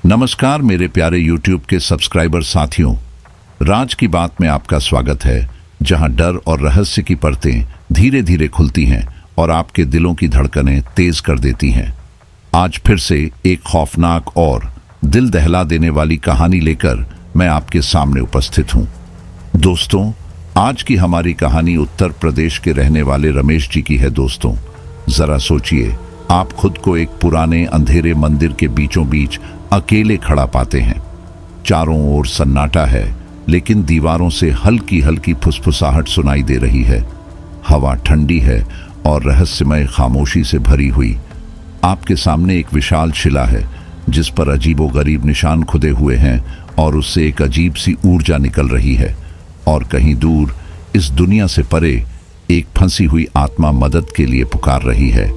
नमस्कार मेरे प्यारे YouTube के सब्सक्राइबर साथियों। राज की बात में आपका स्वागत है, जहां डर और रहस्य की परतें धीरे धीरे खुलती हैं और आपके दिलों की धड़कनें तेज कर देती हैं। आज फिर से एक खौफनाक और दिल दहला देने वाली कहानी लेकर मैं आपके सामने उपस्थित हूं। दोस्तों, आज की हमारी कहानी उत्तर प्रदेश के रहने वाले रमेश जी की है। दोस्तों, जरा सोचिए, आप खुद को एक पुराने अंधेरे मंदिर के बीचों बीच अकेले खड़ा पाते हैं। चारों ओर सन्नाटा है, लेकिन दीवारों से हल्की हल्की फुसफुसाहट सुनाई दे रही है। हवा ठंडी है और रहस्यमय खामोशी से भरी हुई। आपके सामने एक विशाल शिला है, जिस पर अजीबोगरीब निशान खुदे हुए हैं और उससे एक अजीब सी ऊर्जा निकल रही है। और कहीं दूर इस दुनिया से परे एक फंसी हुई आत्मा मदद के लिए पुकार रही है।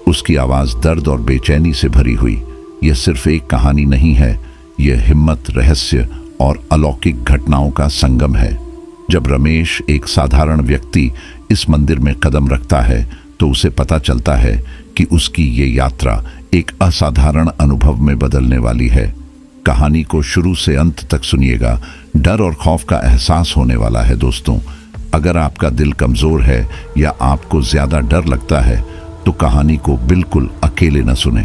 उसकी आवाज़ दर्द और बेचैनी से भरी हुई। यह सिर्फ एक कहानी नहीं है, यह हिम्मत, रहस्य और अलौकिक घटनाओं का संगम है। जब रमेश, एक साधारण व्यक्ति, इस मंदिर में कदम रखता है तो उसे पता चलता है कि उसकी ये यात्रा एक असाधारण अनुभव में बदलने वाली है। कहानी को शुरू से अंत तक सुनिएगा, डर और खौफ का एहसास होने वाला है। दोस्तों, अगर आपका दिल कमज़ोर है या आपको ज़्यादा डर लगता है तो कहानी को बिल्कुल अकेले न सुने।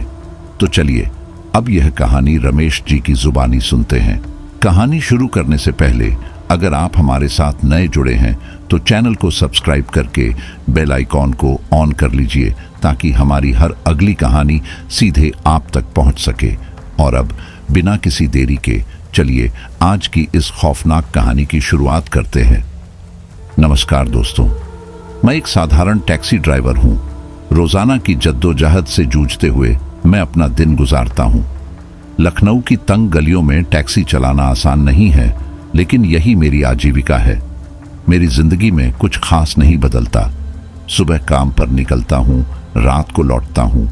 तो चलिए अब यह कहानी रमेश जी की जुबानी सुनते हैं। कहानी शुरू करने से पहले अगर आप हमारे साथ नए जुड़े हैं तो चैनल को सब्सक्राइब करके बेल आइकॉन को ऑन कर लीजिए, ताकि हमारी हर अगली कहानी सीधे आप तक पहुंच सके। और अब बिना किसी देरी के चलिए आज की इस खौफनाक कहानी की शुरुआत करते हैं। नमस्कार दोस्तों, मैं एक साधारण टैक्सी ड्राइवर हूं। रोजाना की जद्दोजहद से जूझते हुए मैं अपना दिन गुजारता हूं। लखनऊ की तंग गलियों में टैक्सी चलाना आसान नहीं है, लेकिन यही मेरी आजीविका है। मेरी जिंदगी में कुछ खास नहीं बदलता। सुबह काम पर निकलता हूं, रात को लौटता हूं।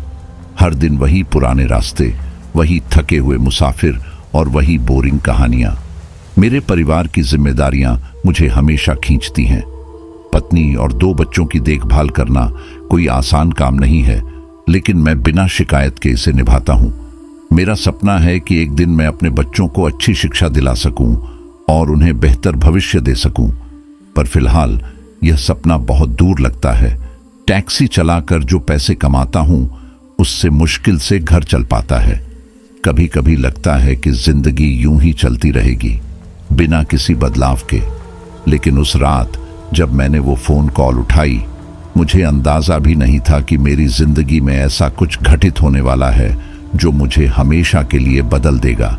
हर दिन वही पुराने रास्ते, वही थके हुए मुसाफिर और वही बोरिंग कहानियां। मेरे परिवार की जिम्मेदारियां मुझे हमेशा खींचती हैं। पत्नी और 2 बच्चों की देखभाल करना कोई आसान काम नहीं है, लेकिन मैं बिना शिकायत के इसे निभाता हूं। मेरा सपना है कि एक दिन मैं अपने बच्चों को अच्छी शिक्षा दिला सकूं और उन्हें बेहतर भविष्य दे सकूं, पर फिलहाल यह सपना बहुत दूर लगता है। टैक्सी चलाकर जो पैसे कमाता हूं, उससे मुश्किल से घर चल पाता है। कभी कभी लगता है कि जिंदगी यूं ही चलती रहेगी, बिना किसी बदलाव के। लेकिन उस रात जब मैंने वो फोन कॉल उठाई, मुझे अंदाजा भी नहीं था कि मेरी जिंदगी में ऐसा कुछ घटित होने वाला है जो मुझे हमेशा के लिए बदल देगा।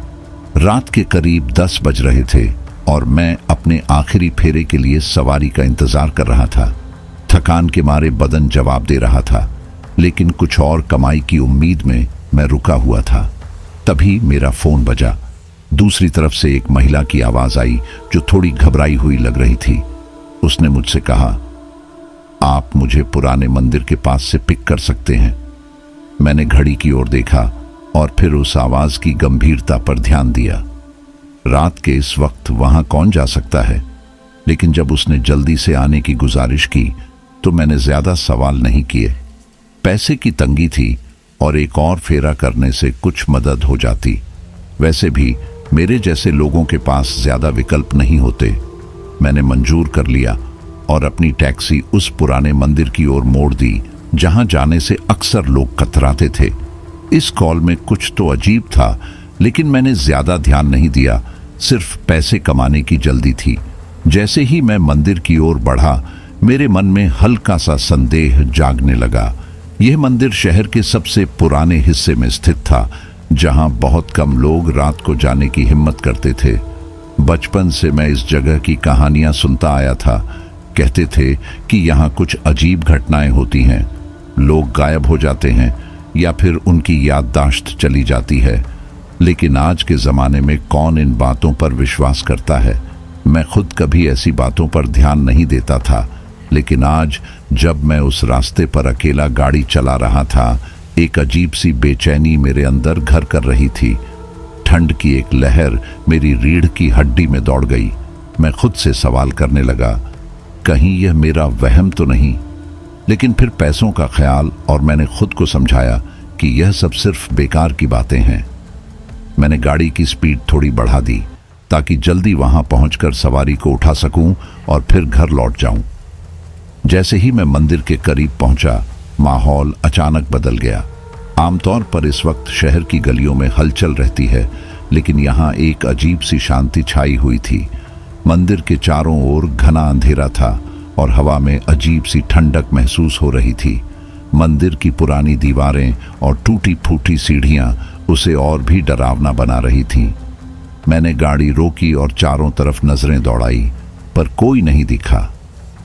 रात के करीब 10 बज रहे थे और मैं अपने आखिरी फेरे के लिए सवारी का इंतजार कर रहा था। थकान के मारे बदन जवाब दे रहा था, लेकिन कुछ और कमाई की उम्मीद में मैं रुका हुआ था। तभी मेरा फोन बजा। दूसरी तरफ से एक महिला की आवाज आई जो थोड़ी घबराई हुई लग रही थी। उसने मुझसे कहा, आप मुझे पुराने मंदिर के पास से पिक कर सकते हैं। मैंने घड़ी की ओर देखा और फिर उस आवाज की गंभीरता पर ध्यान दिया। रात के इस वक्त वहां कौन जा सकता है? लेकिन जब उसने जल्दी से आने की गुजारिश की तो मैंने ज्यादा सवाल नहीं किए। पैसे की तंगी थी और एक और फेरा करने से कुछ मदद हो जाती। वैसे भी मेरे जैसे लोगों के पास ज्यादा विकल्प नहीं होते। मैंने मंजूर कर लिया और अपनी टैक्सी उस पुराने मंदिर की ओर मोड़ दी, जहां जाने से अक्सर लोग कतराते थे। इस कॉल में कुछ तो अजीब था, लेकिन मैंने ज्यादा ध्यान नहीं दिया। सिर्फ पैसे कमाने की जल्दी थी। जैसे ही मैं मंदिर की ओर बढ़ा, मेरे मन में हल्का सा संदेह जागने लगा। यह मंदिर शहर के सबसे पुराने हिस्से में स्थित था, जहां बहुत कम लोग रात को जाने की हिम्मत करते थे। बचपन से मैं इस जगह की कहानियां सुनता आया था। कहते थे कि यहाँ कुछ अजीब घटनाएं होती हैं, लोग गायब हो जाते हैं या फिर उनकी याददाश्त चली जाती है। लेकिन आज के ज़माने में कौन इन बातों पर विश्वास करता है? मैं खुद कभी ऐसी बातों पर ध्यान नहीं देता था, लेकिन आज जब मैं उस रास्ते पर अकेला गाड़ी चला रहा था, एक अजीब सी बेचैनी मेरे अंदर घर कर रही थी। ठंड की एक लहर मेरी रीढ़ की हड्डी में दौड़ गई। मैं खुद से सवाल करने लगा, कहीं यह मेरा वहम तो नहीं? लेकिन फिर पैसों का ख्याल और मैंने खुद को समझाया कि यह सब सिर्फ बेकार की बातें हैं। मैंने गाड़ी की स्पीड थोड़ी बढ़ा दी ताकि जल्दी वहां पहुंचकर सवारी को उठा सकूं और फिर घर लौट जाऊं। जैसे ही मैं मंदिर के करीब पहुंचा, माहौल अचानक बदल गया। आमतौर पर इस वक्त शहर की गलियों में हलचल रहती है, लेकिन यहाँ एक अजीब सी शांति छाई हुई थी। मंदिर के चारों ओर घना अंधेरा था और हवा में अजीब सी ठंडक महसूस हो रही थी। मंदिर की पुरानी दीवारें और टूटी फूटी सीढ़ियां उसे और भी डरावना बना रही थीं। मैंने गाड़ी रोकी और चारों तरफ नजरें दौड़ाई, पर कोई नहीं दिखा।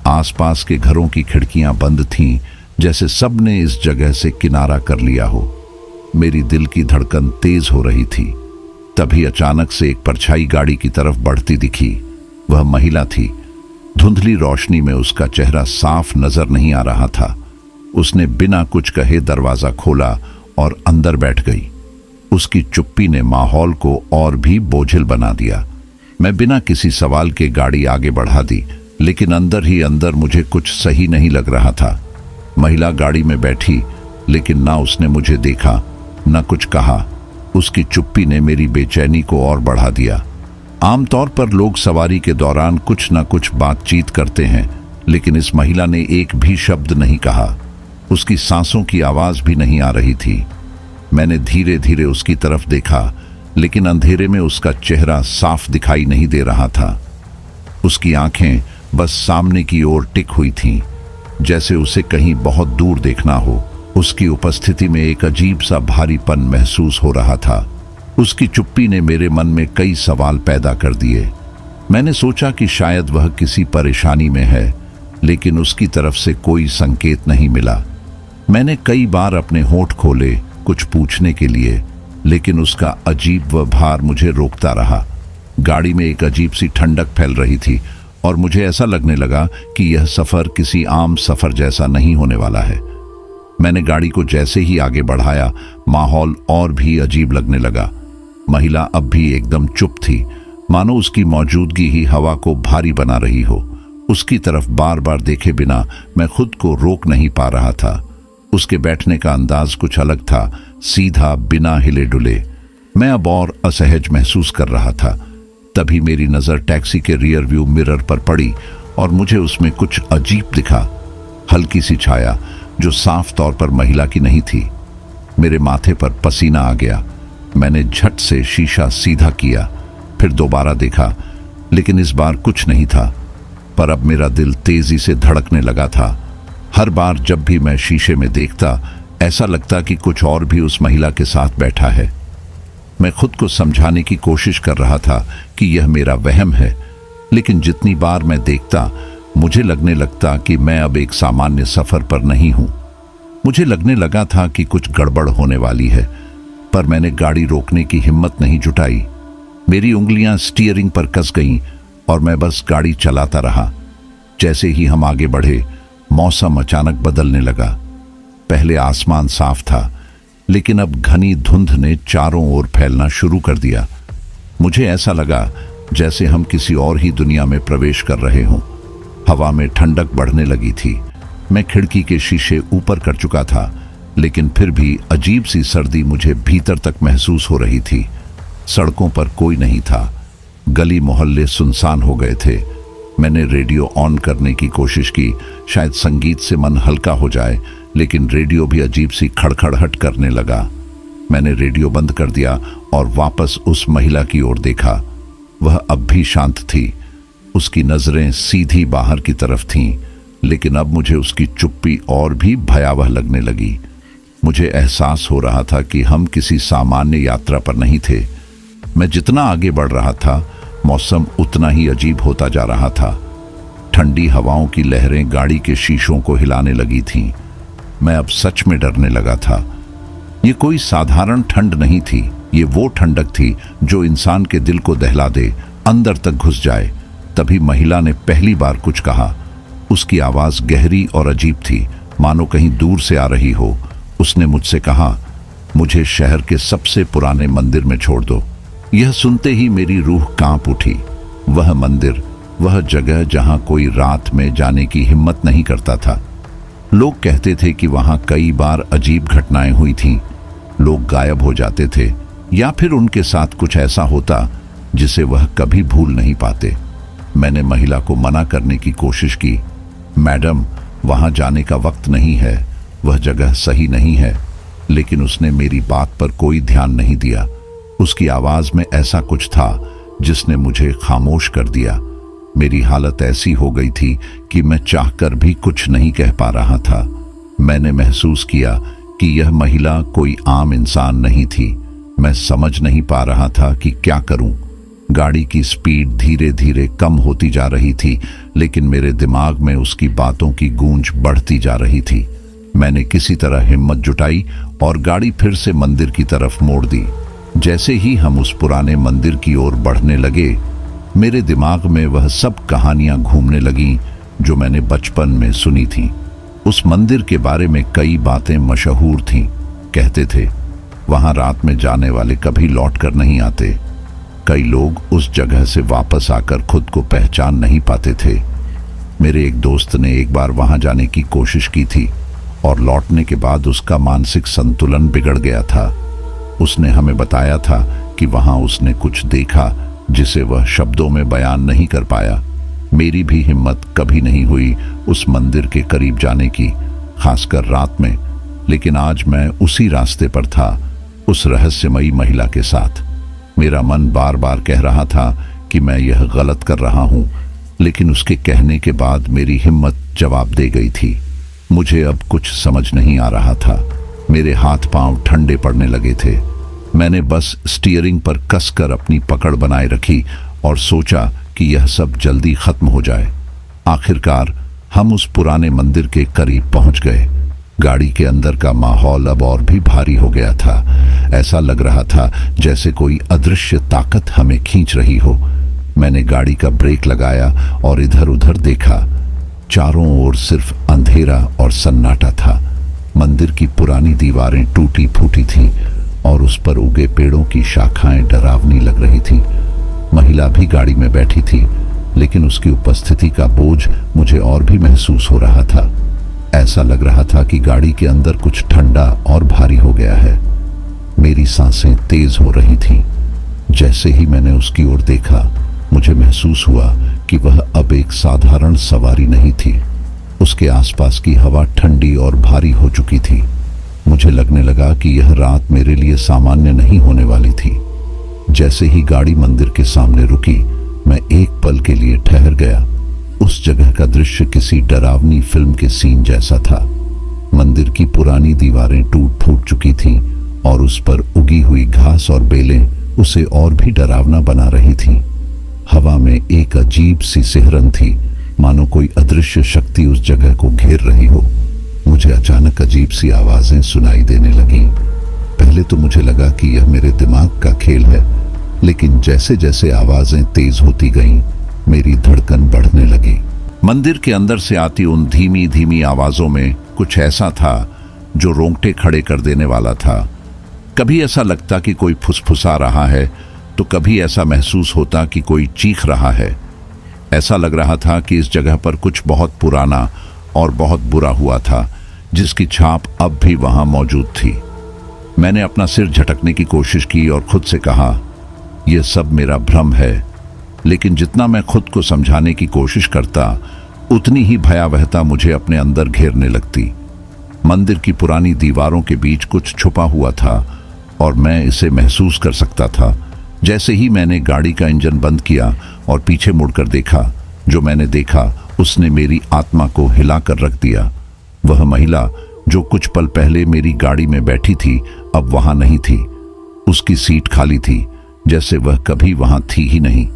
आसपास के घरों की खिड़कियां बंद थीं, जैसे सबने इस जगह से किनारा कर लिया हो। मेरी दिल की धड़कन तेज हो रही थी। तभी अचानक से एक परछाई गाड़ी की तरफ बढ़ती दिखी। वह महिला थी। धुंधली रोशनी में उसका चेहरा साफ नजर नहीं आ रहा था। उसने बिना कुछ कहे दरवाजा खोला और अंदर बैठ गई। उसकी चुप्पी ने माहौल को और भी बोझिल बना दिया। मैं बिना किसी सवाल के गाड़ी आगे बढ़ा दी, लेकिन अंदर ही अंदर मुझे कुछ सही नहीं लग रहा था। महिला गाड़ी में बैठी, लेकिन ना उसने मुझे देखा, ना कुछ कहा। उसकी चुप्पी ने मेरी बेचैनी को और बढ़ा दिया। आमतौर पर लोग सवारी के दौरान कुछ ना कुछ बातचीत करते हैं, लेकिन इस महिला ने एक भी शब्द नहीं कहा। उसकी सांसों की आवाज भी नहीं आ रही थी। मैंने धीरे धीरे उसकी तरफ देखा, लेकिन अंधेरे में उसका चेहरा साफ दिखाई नहीं दे रहा था। उसकी आंखें बस सामने की ओर टिक हुई थीं, जैसे उसे कहीं बहुत दूर देखना हो। उसकी उपस्थिति में एक अजीब सा भारीपन महसूस हो रहा था। उसकी चुप्पी ने मेरे मन में कई सवाल पैदा कर दिए। मैंने सोचा कि शायद वह किसी परेशानी में है, लेकिन उसकी तरफ से कोई संकेत नहीं मिला। मैंने कई बार अपने होंठ खोले कुछ पूछने के लिए, लेकिन उसका अजीब व्यवहार मुझे रोकता रहा। गाड़ी में एक अजीब सी ठंडक फैल रही थी और मुझे ऐसा लगने लगा कि यह सफर किसी आम सफर जैसा नहीं होने वाला है। मैंने गाड़ी को जैसे ही आगे बढ़ाया, माहौल और भी अजीब लगने लगा। महिला अब भी एकदम चुप थी, मानो उसकी मौजूदगी ही हवा को भारी बना रही हो। उसकी तरफ बार बार देखे बिना मैं खुद को रोक नहीं पा रहा था। उसके बैठने का अंदाज कुछ अलग था, सीधा, बिना हिले डुले। मैं अब और असहज महसूस कर रहा था। तभी मेरी नजर टैक्सी के रियर व्यू मिरर पर पड़ी और मुझे उसमें कुछ अजीब दिखा। हल्की सी छाया जो साफ तौर पर महिला की नहीं थी। मेरे माथे पर पसीना आ गया। मैंने झट से शीशा सीधा किया, फिर दोबारा देखा, लेकिन इस बार कुछ नहीं था। पर अब मेरा दिल तेजी से धड़कने लगा था। हर बार जब भी मैं शीशे में देखता, ऐसा लगता कि कुछ और भी उस महिला के साथ बैठा है। मैं खुद को समझाने की कोशिश कर रहा था कि यह मेरा वहम है, लेकिन जितनी बार मैं देखता, मुझे लगने लगता कि मैं अब एक सामान्य सफर पर नहीं हूं। मुझे लगने लगा था कि कुछ गड़बड़ होने वाली है, पर मैंने गाड़ी रोकने की हिम्मत नहीं जुटाई। मेरी उंगलियां स्टीयरिंग पर कस गईं और मैं बस गाड़ी चलाता रहा। जैसे ही हम आगे बढ़े, मौसम अचानक बदलने लगा। पहले आसमान साफ था, लेकिन अब घनी धुंध ने चारों ओर फैलना शुरू कर दिया। मुझे ऐसा लगा जैसे हम किसी और ही दुनिया में प्रवेश कर रहे हों। हवा में ठंडक बढ़ने लगी थी। मैं खिड़की के शीशे ऊपर कर चुका था, लेकिन फिर भी अजीब सी सर्दी मुझे भीतर तक महसूस हो रही थी। सड़कों पर कोई नहीं था। गली मोहल्ले सुनसान हो गए थे। मैंने रेडियो ऑन करने की कोशिश की, शायद संगीत से मन हल्का हो जाए, लेकिन रेडियो भी अजीब सी खड़खड़ाहट करने लगा। मैंने रेडियो बंद कर दिया और वापस उस महिला की ओर देखा। वह अब भी शांत थी। उसकी नजरें सीधी बाहर की तरफ थीं, लेकिन अब मुझे उसकी चुप्पी और भी भयावह लगने लगी। मुझे एहसास हो रहा था कि हम किसी सामान्य यात्रा पर नहीं थे। मैं जितना आगे बढ़ रहा था, मौसम उतना ही अजीब होता जा रहा था। ठंडी हवाओं की लहरें गाड़ी के शीशों को हिलाने लगी थीं। मैं अब सच में डरने लगा था। ये कोई साधारण ठंड नहीं थी, ये वो ठंडक थी जो इंसान के दिल को दहला दे, अंदर तक घुस जाए। तभी महिला ने पहली बार कुछ कहा। उसकी आवाज गहरी और अजीब थी, मानो कहीं दूर से आ रही हो। उसने मुझसे कहा, मुझे शहर के सबसे पुराने मंदिर में छोड़ दो। यह सुनते ही मेरी रूह कांप उठी। वह मंदिर, वह जगह जहां कोई रात में जाने की हिम्मत नहीं करता था। लोग कहते थे कि वहां कई बार अजीब घटनाएं हुई थीं। लोग गायब हो जाते थे या फिर उनके साथ कुछ ऐसा होता जिसे वह कभी भूल नहीं पाते। मैंने महिला को मना करने की कोशिश की, मैडम वहां जाने का वक्त नहीं है, वह जगह सही नहीं है, लेकिन उसने मेरी बात पर कोई ध्यान नहीं दिया। उसकी आवाज में ऐसा कुछ था जिसने मुझे खामोश कर दिया। मेरी हालत ऐसी हो गई थी कि मैं चाहकर भी कुछ नहीं कह पा रहा था। मैंने महसूस किया कि यह महिला कोई आम इंसान नहीं थी। मैं समझ नहीं पा रहा था कि क्या करूं। गाड़ी की स्पीड धीरे धीरे कम होती जा रही थी, लेकिन मेरे दिमाग में उसकी बातों की गूंज बढ़ती जा रही थी। मैंने किसी तरह हिम्मत जुटाई और गाड़ी फिर से मंदिर की तरफ मोड़ दी। जैसे ही हम उस पुराने मंदिर की ओर बढ़ने लगे, मेरे दिमाग में वह सब कहानियां घूमने लगीं जो मैंने बचपन में सुनी थी। उस मंदिर के बारे में कई बातें मशहूर थीं। कहते थे वहां रात में जाने वाले कभी लौट कर नहीं आते। कई लोग उस जगह से वापस आकर खुद को पहचान नहीं पाते थे। मेरे एक दोस्त ने एक बार वहां जाने की कोशिश की थी और लौटने के बाद उसका मानसिक संतुलन बिगड़ गया था। उसने हमें बताया था कि वहां उसने कुछ देखा जिसे वह शब्दों में बयान नहीं कर पाया। मेरी भी हिम्मत कभी नहीं हुई उस मंदिर के करीब जाने की, खासकर रात में। लेकिन आज मैं उसी रास्ते पर था, उस रहस्यमयी महिला के साथ। मेरा मन बार बार कह रहा था कि मैं यह गलत कर रहा हूं, लेकिन उसके कहने के बाद मेरी हिम्मत जवाब दे गई थी। मुझे अब कुछ समझ नहीं आ रहा था। मेरे हाथ पांव ठंडे पड़ने लगे थे। मैंने बस स्टीयरिंग पर कसकर अपनी पकड़ बनाए रखी और सोचा कि यह सब जल्दी खत्म हो जाए। आखिरकार हम उस पुराने मंदिर के करीब पहुंच गए। गाड़ी के अंदर का माहौल अब और भी भारी हो गया था। ऐसा लग रहा था जैसे कोई अदृश्य ताकत हमें खींच रही हो। मैंने गाड़ी का ब्रेक लगाया और इधर उधर देखा। चारों ओर सिर्फ अंधेरा और सन्नाटा था। मंदिर की पुरानी दीवारें टूटी फूटी थीं और उस पर उगे पेड़ों की शाखाएं डरावनी लग रही थीं। महिला भी गाड़ी में बैठी थी, लेकिन उसकी उपस्थिति का बोझ मुझे और भी महसूस हो रहा था। ऐसा लग रहा था कि गाड़ी के अंदर कुछ ठंडा और भारी हो गया है। मेरी सांसें तेज हो रही थीं। जैसे ही मैंने उसकी ओर देखा, मुझे महसूस हुआ कि वह अब एक साधारण सवारी नहीं थी। उसके आसपास की हवा ठंडी और भारी हो चुकी थी। मुझे लगने लगा कि यह रात मेरे लिए सामान्य नहीं होने वाली थी। जैसे ही गाड़ी मंदिर के सामने रुकी, मैं एक पल के लिए ठहर गया। उस जगह का दृश्य किसी डरावनी फिल्म के सीन जैसा था। मंदिर की पुरानी दीवारें टूट फूट चुकी थीं और उस पर उगी हुई घास और बेलें उसे और भी डरावना बना रही थीं। हवा में एक अजीब सी सिहरन थी, मानो कोई अदृश्य शक्ति उस जगह को घेर रही हो। मुझे अचानक अजीब सी आवाजें सुनाई देने लगीं। पहले तो मुझे लगा कि यह मेरे दिमाग का खेल है, लेकिन जैसे जैसे आवाजें तेज होती गईं, मेरी धड़कन बढ़ने लगी। मंदिर के अंदर से आती उन धीमी धीमी आवाजों में कुछ ऐसा था जो रोंगटे खड़े कर देने वाला था। कभी ऐसा लगता कि कोई फुसफुसा रहा है, तो कभी ऐसा महसूस होता कि कोई चीख रहा है। ऐसा लग रहा था कि इस जगह पर कुछ बहुत पुराना और बहुत बुरा हुआ था, जिसकी छाप अब भी वहां मौजूद थी। मैंने अपना सिर झटकने की कोशिश की और खुद से कहा, यह सब मेरा भ्रम है। लेकिन जितना मैं खुद को समझाने की कोशिश करता, उतनी ही भयावहता मुझे अपने अंदर घेरने लगती। मंदिर की पुरानी दीवारों के बीच कुछ छुपा हुआ था और मैं इसे महसूस कर सकता था। जैसे ही मैंने गाड़ी का इंजन बंद किया और पीछे मुड़कर देखा, जो मैंने देखा उसने मेरी आत्मा को हिलाकर रख दिया। वह महिला जो कुछ पल पहले मेरी गाड़ी में बैठी थी, अब वहां नहीं थी। उसकी सीट खाली थी, जैसे वह कभी वहां थी ही नहीं।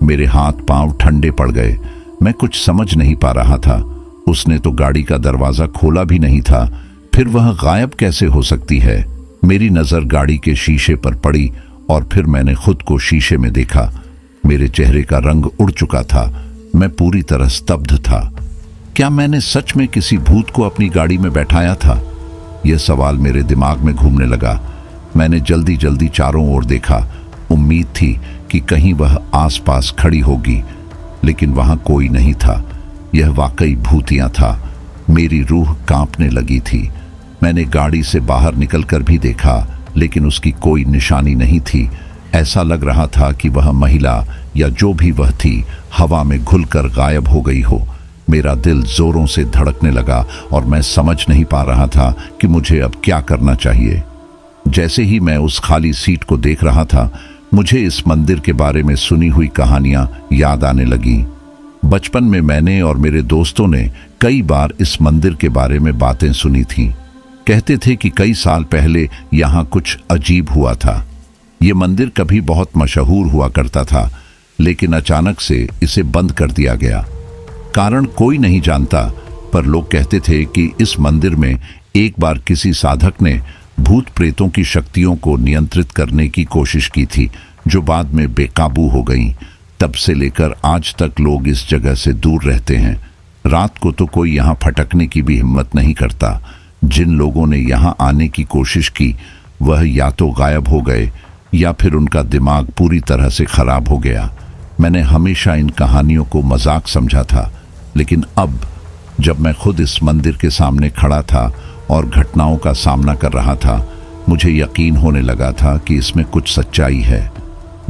मेरे हाथ पांव ठंडे पड़ गए। मैं कुछ समझ नहीं पा रहा था। उसने तो गाड़ी का दरवाजा खोला भी नहीं था, फिर वह गायब कैसे हो सकती है? मेरी नजर गाड़ी के शीशे पर पड़ी और फिर मैंने खुद को शीशे में देखा। मेरे चेहरे का रंग उड़ चुका था। मैं पूरी तरह स्तब्ध था। क्या मैंने सच में किसी भूत को अपनी गाड़ी में बैठाया था? यह सवाल मेरे दिमाग में घूमने लगा। मैंने जल्दी जल्दी चारों ओर देखा। उम्मीद थी कि कहीं वह आसपास खड़ी होगी, लेकिन वहां कोई नहीं था। यह वाकई भूतिया था। मेरी रूह कांपने लगी थी। मैंने गाड़ी से बाहर निकलकर भी देखा, लेकिन उसकी कोई निशानी नहीं थी। ऐसा लग रहा था कि वह महिला या जो भी वह थी हवा में घुलकर गायब हो गई हो। मेरा दिल जोरों से धड़कने लगा और मैं समझ नहीं पा रहा था कि मुझे अब क्या करना चाहिए। जैसे ही मैं उस खाली सीट को देख रहा था, मुझे इस मंदिर के बारे में सुनी हुई कहानियां याद आने लगी। बचपन में मैंने और मेरे दोस्तों ने कई बार इस मंदिर के बारे में बातें सुनी थीं। कहते थे कि कई साल पहले यहाँ कुछ अजीब हुआ था। ये मंदिर कभी बहुत मशहूर हुआ करता था, लेकिन अचानक से इसे बंद कर दिया गया। कारण कोई नहीं जानता, पर लोग कहते थे कि इस मंदिर में एक बार किसी साधक ने भूत प्रेतों की शक्तियों को नियंत्रित करने की कोशिश की थी, जो बाद में बेकाबू हो गईं। तब से लेकर आज तक लोग इस जगह से दूर रहते हैं। रात को तो कोई यहाँ फटकने की भी हिम्मत नहीं करता। जिन लोगों ने यहाँ आने की कोशिश की वह या तो गायब हो गए या फिर उनका दिमाग पूरी तरह से खराब हो गया। मैंने हमेशा इन कहानियों को मजाक समझा था, लेकिन अब जब मैं खुद इस मंदिर के सामने खड़ा था और घटनाओं का सामना कर रहा था, मुझे यकीन होने लगा था कि इसमें कुछ सच्चाई है।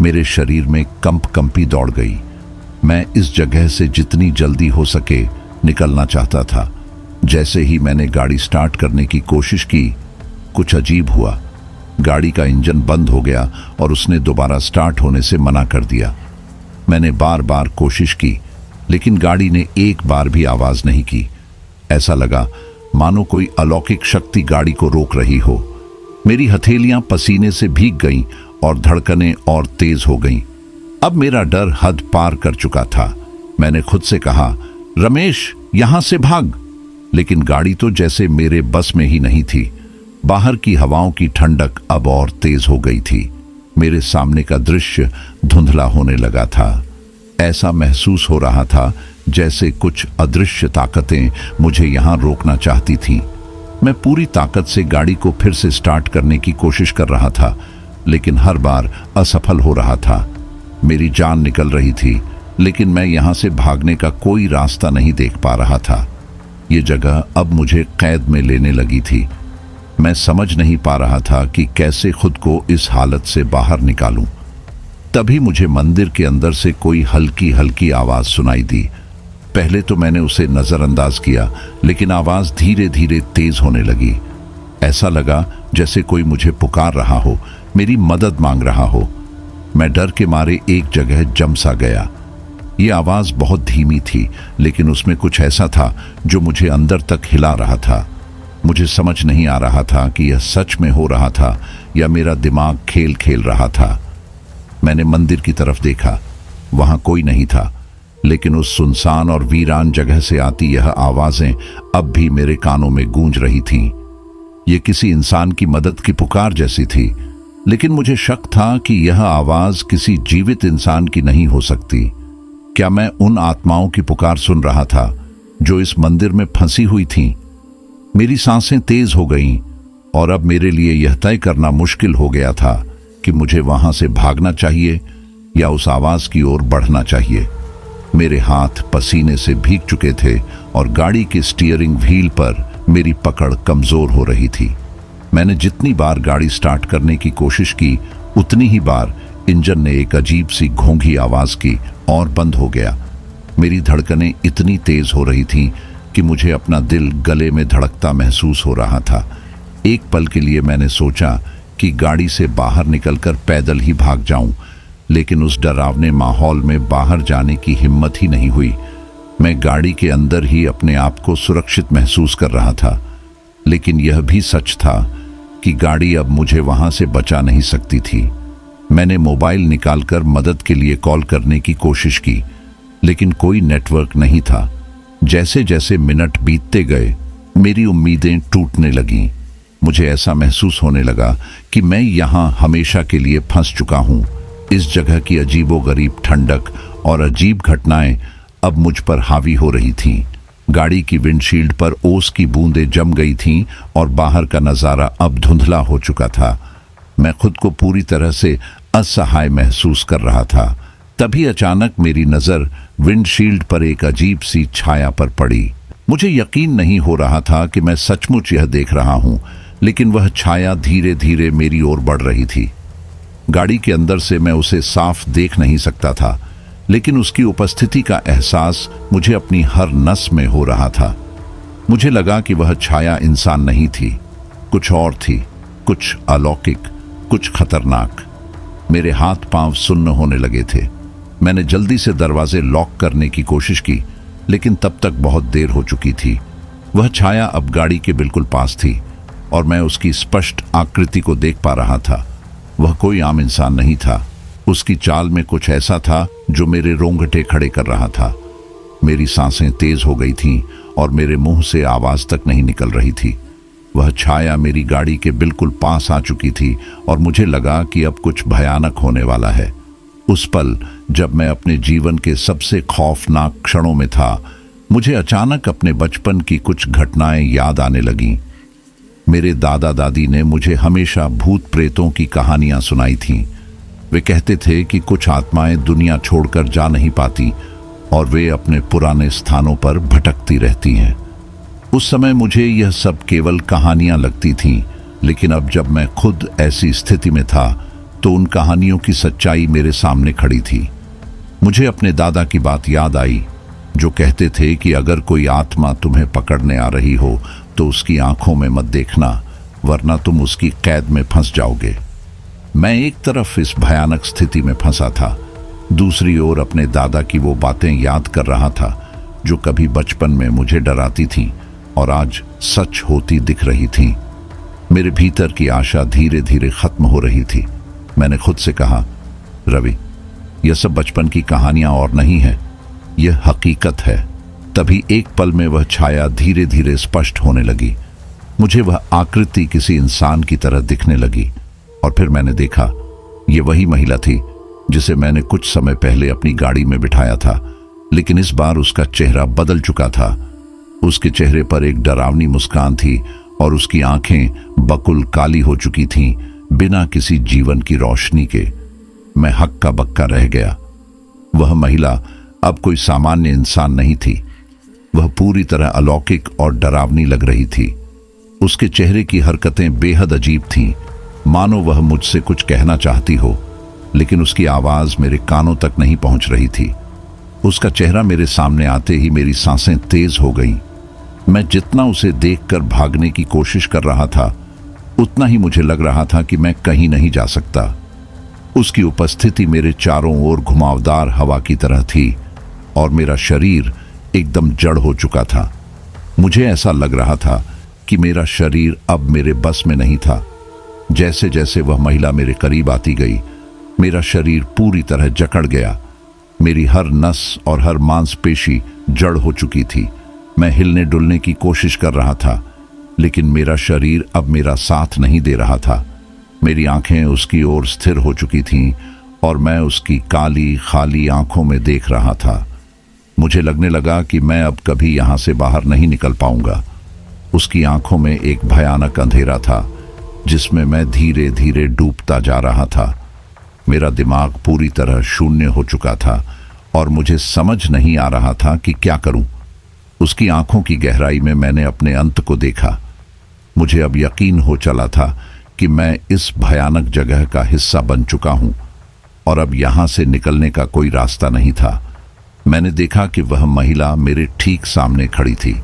मेरे शरीर में कंपी दौड़ गई। मैं इस जगह से जितनी जल्दी हो सके निकलना चाहता था। जैसे ही मैंने गाड़ी स्टार्ट करने की कोशिश की, कुछ अजीब हुआ। गाड़ी का इंजन बंद हो गया और उसने दोबारा स्टार्ट होने से मना कर दिया। मैंने बार बार कोशिश की, लेकिन गाड़ी ने एक बार भी आवाज नहीं की। ऐसा लगा मानो कोई अलौकिक शक्ति गाड़ी को रोक रही हो। मेरी हथेलियां पसीने से भीग गईं और धड़कनें और तेज हो गईं। अब मेरा डर हद पार कर चुका था। मैंने खुद से कहा, रमेश, यहां से भाग। लेकिन गाड़ी तो जैसे मेरे बस में ही नहीं थी। बाहर की हवाओं की ठंडक अब और तेज हो गई थी। मेरे सामने का दृश्य धुंधला होने लगा था। ऐसा महसूस हो रहा था जैसे कुछ अदृश्य ताकतें मुझे यहां रोकना चाहती थीं। मैं पूरी ताकत से गाड़ी को फिर से स्टार्ट करने की कोशिश कर रहा था, लेकिन हर बार असफल हो रहा था। मेरी जान निकल रही थी, लेकिन मैं यहां से भागने का कोई रास्ता नहीं देख पा रहा था। ये जगह अब मुझे कैद में लेने लगी थी। मैं समझ नहीं पा रहा था कि कैसे खुद को इस हालत से बाहर निकालूं। तभी मुझे मंदिर के अंदर से कोई हल्की हल्की आवाज सुनाई दी। पहले तो मैंने उसे नजरअंदाज किया, लेकिन आवाज धीरे धीरे तेज होने लगी। ऐसा लगा जैसे कोई मुझे पुकार रहा हो, मेरी मदद मांग रहा हो। मैं डर के मारे एक जगह जम सा गया। ये आवाज बहुत धीमी थी, लेकिन उसमें कुछ ऐसा था जो मुझे अंदर तक हिला रहा था। मुझे समझ नहीं आ रहा था कि यह सच में हो रहा था या मेरा दिमाग खेल खेल रहा था। मैंने मंदिर की तरफ देखा। वहां कोई नहीं था, लेकिन उस सुनसान और वीरान जगह से आती यह आवाजें अब भी मेरे कानों में गूंज रही थीं। ये किसी इंसान की मदद की पुकार जैसी थी, लेकिन मुझे शक था कि यह आवाज किसी जीवित इंसान की नहीं हो सकती। क्या मैं उन आत्माओं की पुकार सुन रहा था जो इस मंदिर में फंसी हुई थीं? मेरी सांसें तेज हो गईं और अब मेरे लिए यह तय करना मुश्किल हो गया था कि मुझे वहां से भागना चाहिए या उस आवाज की ओर बढ़ना चाहिए। मेरे हाथ पसीने से भीग चुके थे और गाड़ी के स्टीयरिंग व्हील पर मेरी पकड़ कमजोर हो रही थी। मैंने जितनी बार गाड़ी स्टार्ट करने की कोशिश की, उतनी ही बार इंजन ने एक अजीब सी घोंघी आवाज की और बंद हो गया। मेरी धड़कनें इतनी तेज हो रही थीं कि मुझे अपना दिल गले में धड़कता महसूस हो रहा था। एक पल के लिए मैंने सोचा कि गाड़ी से बाहर निकलकर पैदल ही भाग जाऊं, लेकिन उस डरावने माहौल में बाहर जाने की हिम्मत ही नहीं हुई। मैं गाड़ी के अंदर ही अपने आप को सुरक्षित महसूस कर रहा था, लेकिन यह भी सच था कि गाड़ी अब मुझे वहां से बचा नहीं सकती थी। मैंने मोबाइल निकालकर मदद के लिए कॉल करने की कोशिश की, लेकिन कोई नेटवर्क नहीं था। जैसे जैसे मिनट बीतते गए, मेरी उम्मीदें टूटने लगीं। मुझे ऐसा महसूस होने लगा कि मैं यहाँ हमेशा के लिए फंस चुका हूँ। इस जगह की अजीबोगरीब ठंडक और अजीब घटनाएं अब मुझ पर हावी हो रही थीं। गाड़ी की विंडशील्ड पर ओस की बूंदें जम गई थीं और बाहर का नजारा अब धुंधला हो चुका था। मैं खुद को पूरी तरह से असहाय महसूस कर रहा था। तभी अचानक मेरी नजर विंडशील्ड पर एक अजीब सी छाया पर पड़ी। मुझे यकीन नहीं हो रहा था कि मैं सचमुच यह देख रहा हूं। लेकिन वह छाया धीरे धीरे मेरी ओर बढ़ रही थी। गाड़ी के अंदर से मैं उसे साफ देख नहीं सकता था, लेकिन उसकी उपस्थिति का एहसास मुझे अपनी हर नस में हो रहा था। मुझे लगा कि वह छाया इंसान नहीं थी, कुछ और थी, कुछ अलौकिक, कुछ खतरनाक। मेरे हाथ पांव सुन्न होने लगे थे। मैंने जल्दी से दरवाजे लॉक करने की कोशिश की, लेकिन तब तक बहुत देर हो चुकी थी। वह छाया अब गाड़ी के बिल्कुल पास थी और मैं उसकी स्पष्ट आकृति को देख पा रहा था। वह कोई आम इंसान नहीं था। उसकी चाल में कुछ ऐसा था जो मेरे रोंगटे खड़े कर रहा था। मेरी सांसें तेज हो गई थीं और मेरे मुंह से आवाज तक नहीं निकल रही थी। वह छाया मेरी गाड़ी के बिल्कुल पास आ चुकी थी और मुझे लगा कि अब कुछ भयानक होने वाला है। उस पल जब मैं अपने जीवन के सबसे खौफनाक क्षणों में था, मुझे अचानक अपने बचपन की कुछ घटनाएं याद आने लगीं। मेरे दादा दादी ने मुझे हमेशा भूत प्रेतों की कहानियां सुनाई थीं। वे कहते थे कि कुछ आत्माएं दुनिया छोड़कर जा नहीं पाती और वे अपने पुराने स्थानों पर भटकती रहती हैं। उस समय मुझे यह सब केवल कहानियां लगती थीं, लेकिन अब जब मैं खुद ऐसी स्थिति में था तो उन कहानियों की सच्चाई मेरे सामने खड़ी थी। मुझे अपने दादा की बात याद आई, जो कहते थे कि अगर कोई आत्मा तुम्हें पकड़ने आ रही हो तो उसकी आंखों में मत देखना, वरना तुम उसकी कैद में फंस जाओगे। मैं एक तरफ इस भयानक स्थिति में फंसा था, दूसरी ओर अपने दादा की वो बातें याद कर रहा था जो कभी बचपन में मुझे डराती थीं और आज सच होती दिख रही थीं। मेरे भीतर की आशा धीरे धीरे खत्म हो रही थी। मैंने खुद से कहा, रवि, यह सब बचपन की कहानियां और नहीं है, यह हकीकत है। तभी एक पल में वह छाया धीरे धीरे स्पष्ट होने लगी। मुझे वह आकृति किसी इंसान की तरह दिखने लगी और फिर मैंने देखा, यह वही महिला थी जिसे मैंने कुछ समय पहले अपनी गाड़ी में बिठाया था, लेकिन इस बार उसका चेहरा बदल चुका था। उसके चेहरे पर एक डरावनी मुस्कान थी और उसकी आंखें बकुल काली हो चुकी थीं, बिना किसी जीवन की रोशनी के। मैं हक्का बक्का रह गया। वह महिला अब कोई सामान्य इंसान नहीं थी। वह पूरी तरह अलौकिक और डरावनी लग रही थी। उसके चेहरे की हरकतें बेहद अजीब थीं, मानो वह मुझसे कुछ कहना चाहती हो, लेकिन उसकी आवाज मेरे कानों तक नहीं पहुंच रही थी। उसका चेहरा मेरे सामने आते ही मेरी सांसें तेज हो गईं। मैं जितना उसे देखकर भागने की कोशिश कर रहा था, उतना ही मुझे लग रहा था कि मैं कहीं नहीं जा सकता। उसकी उपस्थिति मेरे चारों ओर घुमावदार हवा की तरह थी और मेरा शरीर एकदम जड़ हो चुका था। मुझे ऐसा लग रहा था कि मेरा शरीर अब मेरे बस में नहीं था। जैसे जैसे वह महिला मेरे करीब आती गई, मेरा शरीर पूरी तरह जकड़ गया। मेरी हर नस और हर मांसपेशी जड़ हो चुकी थी। मैं हिलने डुलने की कोशिश कर रहा था, लेकिन मेरा शरीर अब मेरा साथ नहीं दे रहा था। मेरी आंखें उसकी ओर स्थिर हो चुकी थीं और मैं उसकी काली खाली आंखों में देख रहा था। मुझे लगने लगा कि मैं अब कभी यहां से बाहर नहीं निकल पाऊंगा। उसकी आंखों में एक भयानक अंधेरा था, जिसमें मैं धीरे धीरे डूबता जा रहा था। मेरा दिमाग पूरी तरह शून्य हो चुका था और मुझे समझ नहीं आ रहा था कि क्या करूं। उसकी आंखों की गहराई में मैंने अपने अंत को देखा। मुझे अब यकीन हो चला था कि मैं इस भयानक जगह का हिस्सा बन चुका हूं और अब यहां से निकलने का कोई रास्ता नहीं था। मैंने देखा कि वह महिला मेरे ठीक सामने खड़ी थी।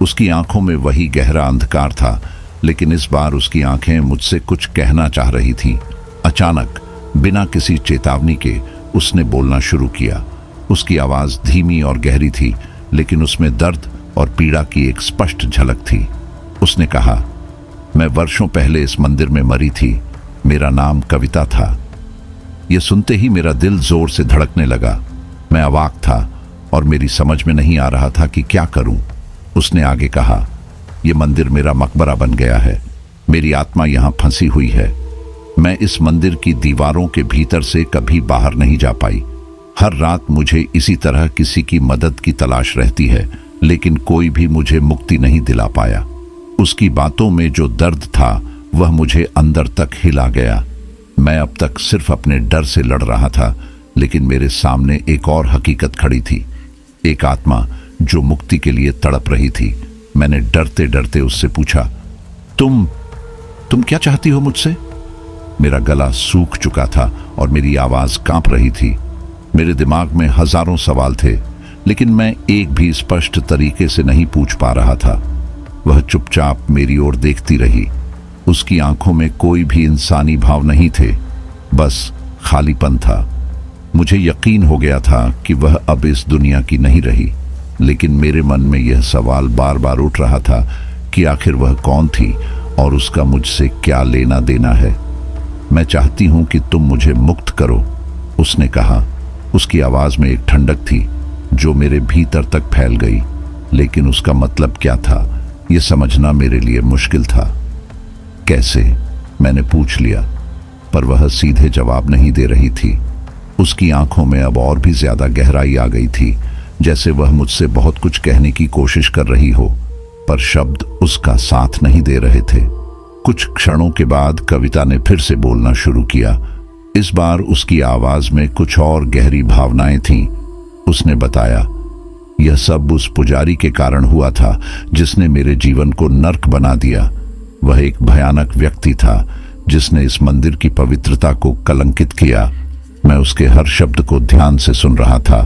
उसकी आंखों में वही गहरा अंधकार था, लेकिन इस बार उसकी आंखें मुझसे कुछ कहना चाह रही थीं। अचानक, बिना किसी चेतावनी के, उसने बोलना शुरू किया। उसकी आवाज धीमी और गहरी थी, लेकिन उसमें दर्द और पीड़ा की एक स्पष्ट झलक थी। उसने कहा, मैं वर्षों पहले इस मंदिर में मरी थी। मेरा नाम कविता था। यह सुनते ही मेरा दिल जोर से धड़कने लगा। मैं अवाक था और मेरी समझ में नहीं आ रहा था कि क्या करूं। उसने आगे कहा, यह मंदिर मेरा मकबरा बन गया है। मेरी आत्मा यहां फंसी हुई है। मैं इस मंदिर की दीवारों के भीतर से कभी बाहर नहीं जा पाई। हर रात मुझे इसी तरह किसी की मदद की तलाश रहती है, लेकिन कोई भी मुझे मुक्ति नहीं दिला पाया। उसकी बातों में जो दर्द था वह मुझे अंदर तक हिला गया। मैं अब तक सिर्फ अपने डर से लड़ रहा था, लेकिन मेरे सामने एक और हकीकत खड़ी थी, एक आत्मा जो मुक्ति के लिए तड़प रही थी। मैंने डरते डरते उससे पूछा, तुम तुम क्या चाहती हो मुझसे? मेरा गला सूख चुका था और मेरी आवाज कांप रही थी। मेरे दिमाग में हजारों सवाल थे, लेकिन मैं एक भी स्पष्ट तरीके से नहीं पूछ पा रहा था। वह चुपचाप मेरी ओर देखती रही। उसकी आंखों में कोई भी इंसानी भाव नहीं थे, बस खालीपन था। मुझे यकीन हो गया था कि वह अब इस दुनिया की नहीं रही, लेकिन मेरे मन में यह सवाल बार बार उठ रहा था कि आखिर वह कौन थी और उसका मुझसे क्या लेना देना है। मैं चाहती हूं कि तुम मुझे मुक्त करो, उसने कहा। उसकी आवाज में एक ठंडक थी जो मेरे भीतर तक फैल गई, लेकिन उसका मतलब क्या था यह समझना मेरे लिए मुश्किल था। कैसे? मैंने पूछ लिया, पर वह सीधे जवाब नहीं दे रही थी। उसकी आंखों में अब और भी ज्यादा गहराई आ गई थी, जैसे वह मुझसे बहुत कुछ कहने की कोशिश कर रही हो, पर शब्द उसका साथ नहीं दे रहे थे। कुछ क्षणों के बाद कविता ने फिर से बोलना शुरू किया। इस बार उसकी आवाज में कुछ और गहरी भावनाएं थीं। उसने बताया, यह सब उस पुजारी के कारण हुआ था जिसने मेरे जीवन को नर्क बना दिया। वह एक भयानक व्यक्ति था जिसने इस मंदिर की पवित्रता को कलंकित किया। मैं उसके हर शब्द को ध्यान से सुन रहा था।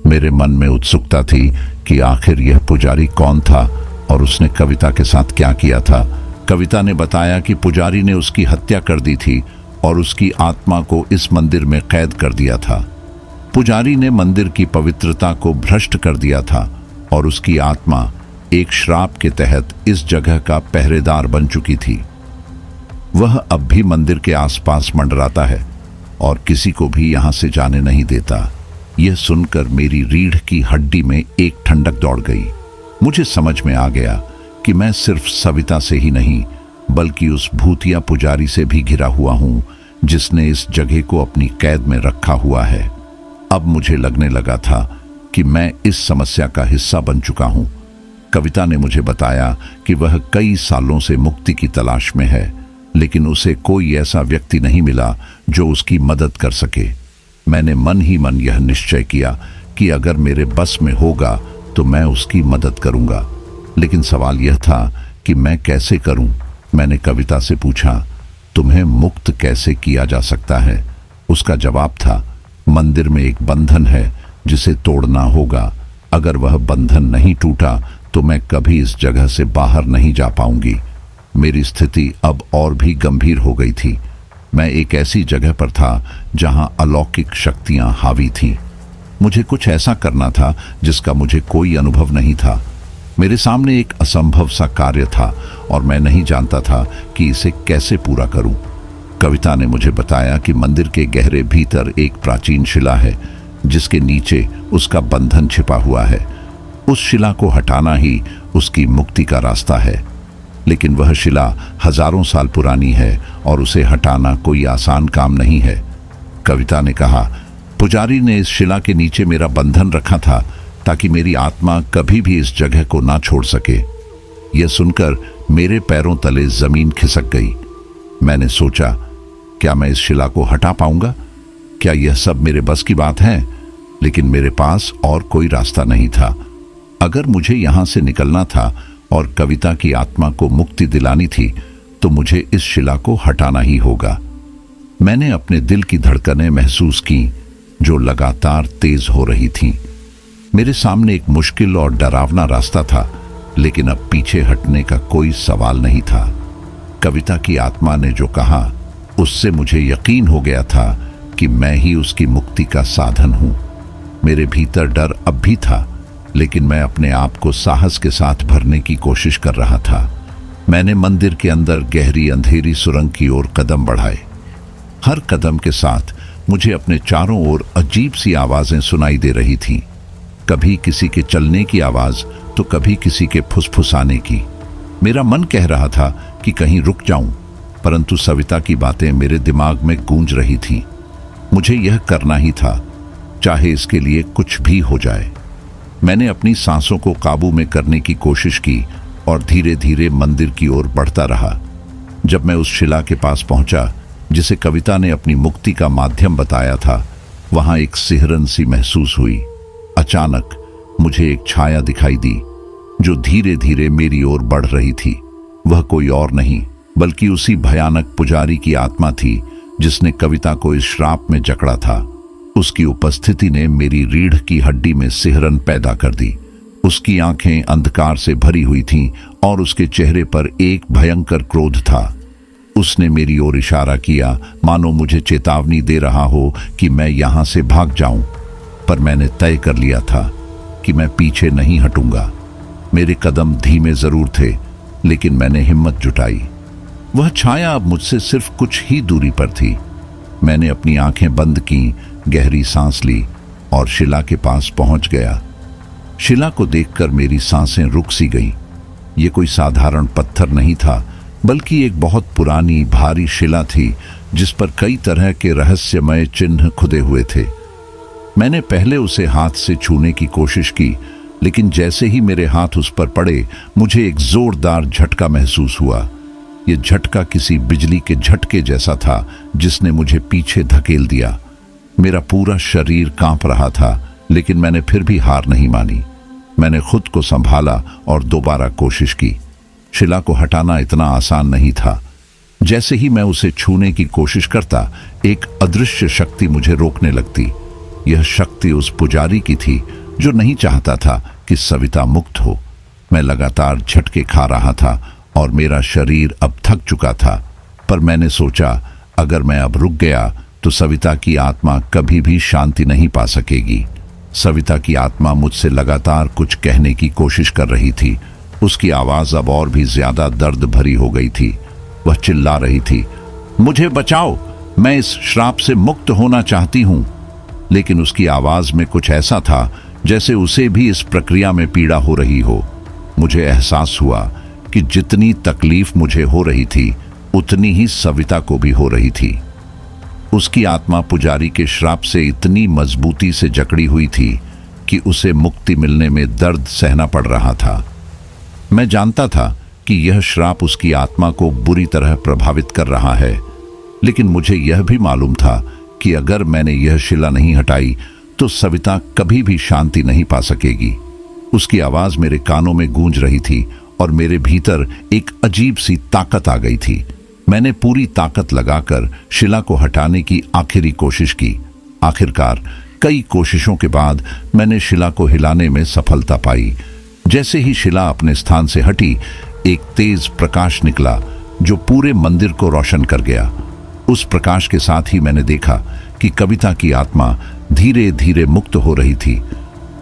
मेरे मन में उत्सुकता थी कि आखिर यह पुजारी कौन था और उसने कविता के साथ क्या किया था। कविता ने बताया कि पुजारी ने उसकी हत्या कर दी थी और उसकी आत्मा को इस मंदिर में कैद कर दिया था। पुजारी ने मंदिर की पवित्रता को भ्रष्ट कर दिया था और उसकी आत्मा एक श्राप के तहत इस जगह का पहरेदार बन चुकी थी। वह अब भी मंदिर के आसपास मंडराता है और किसी को भी यहां से जाने नहीं देता। यह सुनकर मेरी रीढ़ की हड्डी में एक ठंडक दौड़ गई। मुझे समझ में आ गया कि मैं सिर्फ सविता से ही नहीं, बल्कि उस भूतिया पुजारी से भी घिरा हुआ हूं जिसने इस जगह को अपनी कैद में रखा हुआ है। अब मुझे लगने लगा था कि मैं इस समस्या का हिस्सा बन चुका हूं। कविता ने मुझे बताया कि वह कई सालों से मुक्ति की तलाश में है, लेकिन उसे कोई ऐसा व्यक्ति नहीं मिला जो उसकी मदद कर सके। मैंने मन ही मन यह निश्चय किया कि अगर मेरे बस में होगा तो मैं उसकी मदद करूंगा। लेकिन सवाल यह था कि मैं कैसे करूं। मैंने कविता से पूछा, तुम्हें मुक्त कैसे किया जा सकता है? उसका जवाब था, मंदिर में एक बंधन है जिसे तोड़ना होगा। अगर वह बंधन नहीं टूटा तो मैं कभी इस जगह से बाहर नहीं जा पाऊंगी। मेरी स्थिति अब और भी गंभीर हो गई थी। मैं एक ऐसी जगह पर था जहां अलौकिक शक्तियां हावी थीं। मुझे कुछ ऐसा करना था जिसका मुझे कोई अनुभव नहीं था। मेरे सामने एक असंभव सा कार्य था और मैं नहीं जानता था कि इसे कैसे पूरा करूं। कविता ने मुझे बताया कि मंदिर के गहरे भीतर एक प्राचीन शिला है जिसके नीचे उसका बंधन छिपा हुआ है। उस शिला को हटाना ही उसकी मुक्ति का रास्ता है। लेकिन वह शिला हजारों साल पुरानी है और उसे हटाना कोई आसान काम नहीं है। कविता ने कहा, पुजारी ने इस शिला के नीचे मेरा बंधन रखा था ताकि मेरी आत्मा कभी भी इस जगह को ना छोड़ सके। यह सुनकर मेरे पैरों तले जमीन खिसक गई। मैंने सोचा, क्या मैं इस शिला को हटा पाऊंगा? क्या यह सब मेरे बस की बात है? लेकिन मेरे पास और कोई रास्ता नहीं था। अगर मुझे यहां से निकलना था और कविता की आत्मा को मुक्ति दिलानी थी तो मुझे इस शिला को हटाना ही होगा। मैंने अपने दिल की धड़कनें महसूस की जो लगातार तेज हो रही थीं। मेरे सामने एक मुश्किल और डरावना रास्ता था, लेकिन अब पीछे हटने का कोई सवाल नहीं था। कविता की आत्मा ने जो कहा उससे मुझे यकीन हो गया था कि मैं ही उसकी मुक्ति का साधन हूं। मेरे भीतर डर अब भी था, लेकिन मैं अपने आप को साहस के साथ भरने की कोशिश कर रहा था। मैंने मंदिर के अंदर गहरी अंधेरी सुरंग की ओर कदम बढ़ाए। हर कदम के साथ मुझे अपने चारों ओर अजीब सी आवाजें सुनाई दे रही थीं। कभी किसी के चलने की आवाज तो कभी किसी के फुसफुसाने की। मेरा मन कह रहा था कि कहीं रुक जाऊं, परंतु सविता की बातें मेरे दिमाग में गूंज रही थीं। मुझे यह करना ही था, चाहे इसके लिए कुछ भी हो जाए। मैंने अपनी सांसों को काबू में करने की कोशिश की और धीरे धीरे मंदिर की ओर बढ़ता रहा। जब मैं उस शिला के पास पहुंचा जिसे कविता ने अपनी मुक्ति का माध्यम बताया था, वहां एक सिहरन सी महसूस हुई। अचानक मुझे एक छाया दिखाई दी जो धीरे धीरे मेरी ओर बढ़ रही थी। वह कोई और नहीं बल्कि उसी भयानक पुजारी की आत्मा थी जिसने कविता को इस श्राप में जकड़ा था। उसकी उपस्थिति ने मेरी रीढ़ की हड्डी में सिहरन पैदा कर दी। उसकी आंखें अंधकार से भरी हुई थीं और उसके चेहरे पर एक भयंकर क्रोध था। उसने मेरी ओर इशारा किया, मानो मुझे चेतावनी दे रहा हो कि मैं यहां से भाग जाऊं। पर मैंने तय कर लिया था कि मैं पीछे नहीं हटूंगा। मेरे कदम धीमे जरूर थे, लेकिन मैंने हिम्मत जुटाई। वह छाया अब मुझसे सिर्फ कुछ ही दूरी पर थी। मैंने अपनी आंखें बंद की, गहरी सांस ली और शिला के पास पहुंच गया। शिला को देखकर मेरी सांसें रुक सी गईं। ये कोई साधारण पत्थर नहीं था, बल्कि एक बहुत पुरानी भारी शिला थी जिस पर कई तरह के रहस्यमय चिन्ह खुदे हुए थे। मैंने पहले उसे हाथ से छूने की कोशिश की, लेकिन जैसे ही मेरे हाथ उस पर पड़े, मुझे एक जोरदार झटका महसूस हुआ। यह झटका किसी बिजली के झटके जैसा था जिसने मुझे पीछे धकेल दिया। मेरा पूरा शरीर कांप रहा था, लेकिन मैंने फिर भी हार नहीं मानी। मैंने खुद को संभाला और दोबारा कोशिश की। शिला को हटाना इतना आसान नहीं था। जैसे ही मैं उसे छूने की कोशिश करता, एक अदृश्य शक्ति मुझे रोकने लगती। यह शक्ति उस पुजारी की थी जो नहीं चाहता था कि सविता मुक्त हो। मैं लगातार झटके खा रहा था और मेरा शरीर अब थक चुका था, पर मैंने सोचा, अगर मैं अब रुक गया तो सविता की आत्मा कभी भी शांति नहीं पा सकेगी। सविता की आत्मा मुझसे लगातार कुछ कहने की कोशिश कर रही थी। उसकी आवाज अब और भी ज्यादा दर्द भरी हो गई थी। वह चिल्ला रही थी, मुझे बचाओ, मैं इस श्राप से मुक्त होना चाहती हूं। लेकिन उसकी आवाज में कुछ ऐसा था जैसे उसे भी इस प्रक्रिया में पीड़ा हो रही हो। मुझे एहसास हुआ कि जितनी तकलीफ मुझे हो रही थी, उतनी ही सविता को भी हो रही थी। उसकी आत्मा पुजारी के श्राप से इतनी मजबूती से जकड़ी हुई थी कि उसे मुक्ति मिलने में दर्द सहना पड़ रहा था। मैं जानता था कि यह श्राप उसकी आत्मा को बुरी तरह प्रभावित कर रहा है, लेकिन मुझे यह भी मालूम था कि अगर मैंने यह शिला नहीं हटाई तो सविता कभी भी शांति नहीं पा सकेगी। उसकी आवाज मेरे कानों में गूंज रही थी और मेरे भीतर एक अजीब सी ताकत आ गई थी। मैंने पूरी ताकत लगाकर शिला को हटाने की आखिरी कोशिश की। आखिरकार कई कोशिशों के बाद मैंने शिला को हिलाने में सफलता पाई। जैसे ही शिला अपने स्थान से हटी, एक तेज प्रकाश निकला जो पूरे मंदिर को रोशन कर गया। उस प्रकाश के साथ ही मैंने देखा कि कविता की आत्मा धीरे धीरे मुक्त हो रही थी।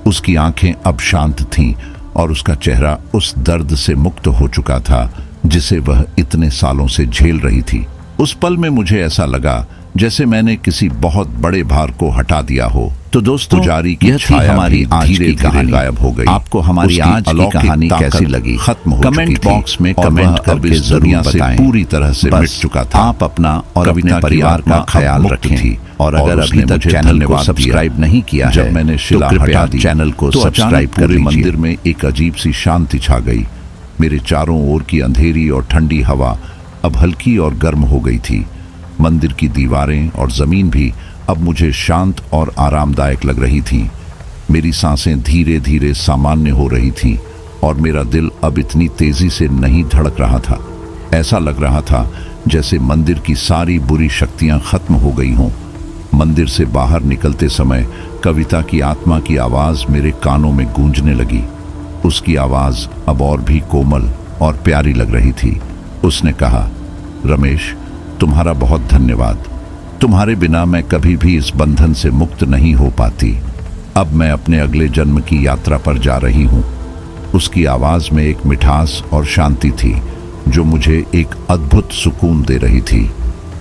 उसकी आंखें अब शांत थीं और उसका चेहरा उस दर्द से मुक्त हो चुका था जिसे वह इतने सालों से झेल रही थी। उस पल में मुझे ऐसा लगा जैसे मैंने किसी बहुत बड़े भार को हटा दिया हो। तो दोस्तों, पुजारी की छाया हमारी आज की कहानी गायब हो गई। आपको हमारी आज की कहानी कैसी लगी? खत्म हो कमेंट बॉक्स में कमेंट करके दुनिया से पूरी तरह से मिट चुका था। आप अपना और अपने परिवार का ख्याल रखें। और अगर अभी तक चैनल को सब्सक्राइब नहीं किया है, जब मैंने शिला हटा दी, चैनल को सब्सक्राइब कर लीजिए। मंदिर में एक अजीब सी शांति छा गई। मेरे चारों ओर की अंधेरी और ठंडी हवा अब हल्की और गर्म हो गई थी। मंदिर की दीवारें और जमीन भी अब मुझे शांत और आरामदायक लग रही थीं। मेरी सांसें धीरे धीरे सामान्य हो रही थीं और मेरा दिल अब इतनी तेजी से नहीं धड़क रहा था। ऐसा लग रहा था जैसे मंदिर की सारी बुरी शक्तियां खत्म हो गई हों। मंदिर से बाहर निकलते समय कविता की आत्मा की आवाज मेरे कानों में गूंजने लगी। उसकी आवाज अब और भी कोमल और प्यारी लग रही थी। उसने कहा, रमेश, तुम्हारा बहुत धन्यवाद। तुम्हारे बिना मैं कभी भी इस बंधन से मुक्त नहीं हो पाती। अब मैं अपने अगले जन्म की यात्रा पर जा रही हूँ। उसकी आवाज में एक मिठास और शांति थी जो मुझे एक अद्भुत सुकून दे रही थी।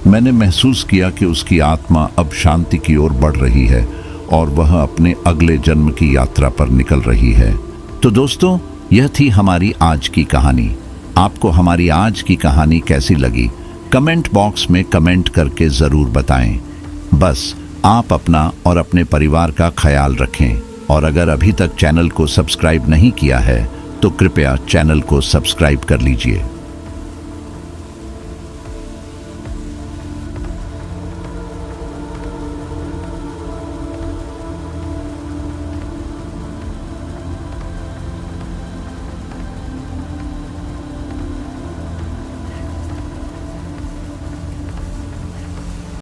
मैंने महसूस किया कि उसकी आत्मा अब शांति की ओर बढ़ रही है और वह अपने अगले जन्म की यात्रा पर निकल रही है। तो दोस्तों, यह थी हमारी आज की कहानी। आपको हमारी आज की कहानी कैसी लगी? कमेंट बॉक्स में कमेंट करके ज़रूर बताएं। बस आप अपना और अपने परिवार का ख्याल रखें। और अगर अभी तक चैनल को सब्सक्राइब नहीं किया है तो कृपया चैनल को सब्सक्राइब कर लीजिए।